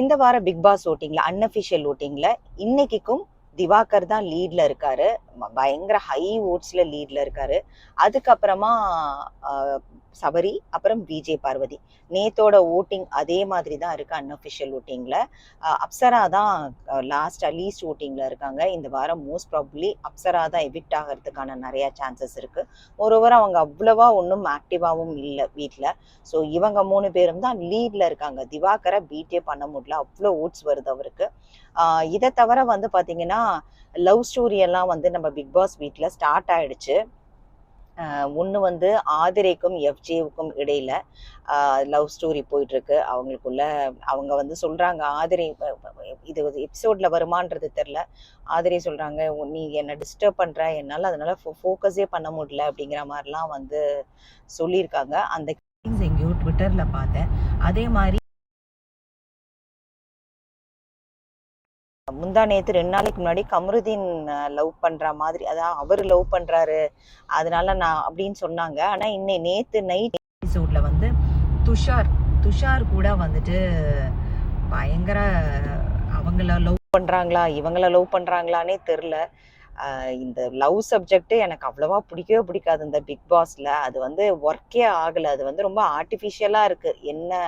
இந்த வார big pass ஓட்டிங்ல unofficial ஓட்டிங்ல இன்னைக்கும் திவாகர் தான் லீட்ல இருக்காரு. பயங்கர ஹை ஓட்ஸ்ல லீட்ல இருக்காரு. அதுக்கப்புறமா சபரி, அப்புறம் விஜய் பார்வதி. நேத்தோட ஓட்டிங் அதே மாதிரி தான் இருக்கு அன்அஃபிஷியல் ஓட்டிங்ல. அப்சரா தான் லீஸ்ட் ஓட்டிங்ல இருக்காங்க. இந்த வாரம் மோஸ்ட் ப்ராபப்ளி அப்சரா தான் எவிக்ட் ஆகிறதுக்கான நிறைய சான்சஸ் இருக்கு. ஒருவர் அவங்க அவ்வளவா ஒன்றும் ஆக்டிவாகவும் இல்லை வீட்டில். ஸோ இவங்க 3 பேரும் தான் லீட்ல இருக்காங்க. திவாகரை பீட்டே பண்ண முடியல, அவ்வளோ ஓட்ஸ் வருது அவருக்கு. இதை தவிர வந்து பார்த்தீங்கன்னா லவ் ஸ்டோரி எல்லாம் வந்து நம்ம பிக் பாஸ் வீட்டில் ஸ்டார்ட் ஆயிடுச்சு. ஒன்று வந்து ஆதிரைக்கும் எஃப்ஜேவுக்கும் இடையில லவ் ஸ்டோரி போயிட்டு இருக்கு அவங்களுக்குள்ள. அவங்க வந்து சொல்றாங்க, ஆதிரை இது எபிசோட்ல வருமானது தெரில, ஆதிரை சொல்றாங்க நீ என்னை டிஸ்டர்ப் பண்ற, என்னால் அதனால ஃபோக்கஸே பண்ண முடியல அப்படிங்கிற மாதிரிலாம் வந்து சொல்லியிருக்காங்க. அந்த எங்கேயோ ட்விட்டர்ல பார்த்தேன். அதே மாதிரி முந்தா நேற்று 2 நாளைக்கு முன்னாடி கமருதீன் லவ் பண்ற மாதிரி, அதான் அவர் லவ் பண்றாரு அதனால நான் அப்படின்னு சொன்னாங்க. ஆனா நேற்று நைட் எபிசோட்ல வந்து துஷார் கூட வந்துட்டு பயங்கர அவங்கள லவ் பண்றாங்களா இவங்கள லவ் பண்றாங்களானே தெரில. இந்த லவ் சப்ஜெக்ட் எனக்கு அவ்வளவா பிடிக்கவே பிடிக்காது இந்த பிக் பாஸ்ல. அது வந்து ஒர்க்கே ஆகலை. அது வந்து ரொம்ப ஆர்டிஃபிஷியலாக இருக்குது என்ன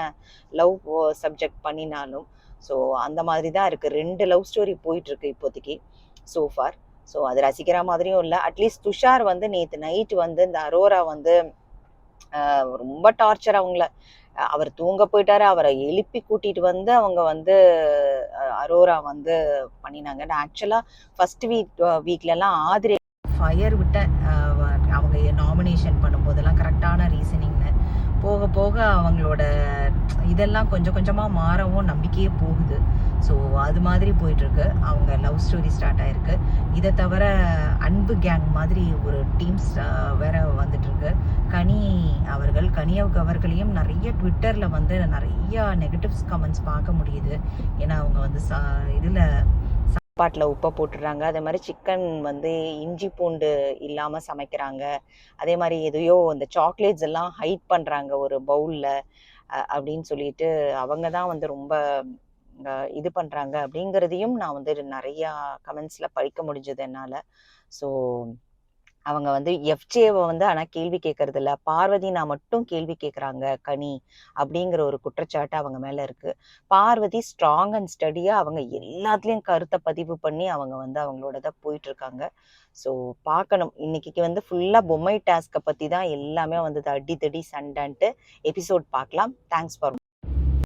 லவ் சப்ஜெக்ட் பண்ணினாலும். ஸோ அந்த மாதிரி தான் இருக்குது. 2 லவ் ஸ்டோரி போயிட்டுருக்கு இப்போதைக்கு சோஃபார். ஸோ அது ரசிக்கிற மாதிரியும் இல்லை. அட்லீஸ்ட் துஷார் வந்து நேற்று நைட்டு வந்து இந்த அரோரா வந்து ரொம்ப டார்ச்சர் அவங்கள. அவர் தூங்க போயிட்டாரு, அவரை எழுப்பி கூட்டிட்டு வந்து அவங்க வந்து அரோரா வந்து பண்ணினாங்க. ஆக்சுவலா ஃபர்ஸ்ட் வீக்லலாம் ஆதிரை ஃபயர் விட்ட அவங்க நாமினேஷன் பண்ணும்போதெல்லாம் கரெக்டான ரீசனிங்னு போக போக அவங்களோட இதெல்லாம் கொஞ்சம் கொஞ்சமாக மாறவும் நம்பிக்கையே போகுது. ஸோ அது மாதிரி போயிட்டுருக்கு. அவங்க லவ் ஸ்டோரி ஸ்டார்ட் ஆயிருக்கு. இதை தவிர அன்பு கேங் மாதிரி ஒரு டீம்ஸ் வேற வந்துட்டுருக்கு. கனி அவர்களையும் நிறைய ட்விட்டரில் வந்து நிறைய நெகட்டிவ்ஸ் கமெண்ட்ஸ் பார்க்க முடியுது. ஏன்னா அவங்க வந்து இதில் சாப்பாட்டில் உப்பை போட்டுடுறாங்க. அதே மாதிரி சிக்கன் வந்து இஞ்சி பூண்டு இல்லாமல் சமைக்கிறாங்க. அதே மாதிரி எதையோ இந்த சாக்லேட்ஸ் எல்லாம் ஹைட் பண்ணுறாங்க ஒரு பவுலில் அப்படின்னு சொல்லிட்டு அவங்க தான் வந்து ரொம்ப இது பண்ணுறாங்க அப்படிங்கிறதையும் நான் வந்து நிறையா கமெண்ட்ஸில் படிக்க முடிஞ்சது என்னால். ஸோ அவங்க வந்து எஃப்ஜேவை வந்து ஆனால் கேள்வி கேட்கறது இல்லை, பார்வதி நான் மட்டும் கேள்வி கேட்குறாங்க கனி அப்படிங்கிற ஒரு குற்றச்சாட்டு அவங்க மேலே இருக்குது. பார்வதி ஸ்ட்ராங் அண்ட் ஸ்டடியாக அவங்க எல்லாத்துலேயும் கருத்தை பதிவு பண்ணி அவங்க வந்து அவங்களோட போயிட்டுருக்காங்க. ஸோ பார்க்கணும். இன்னைக்கு வந்து ஃபுல்லாக பொம்மை டாஸ்க்கை பற்றி தான் எல்லாமே வந்து அடி தடி சண்டைன்ட்டு எபிசோட் பார்க்கலாம். Thanks for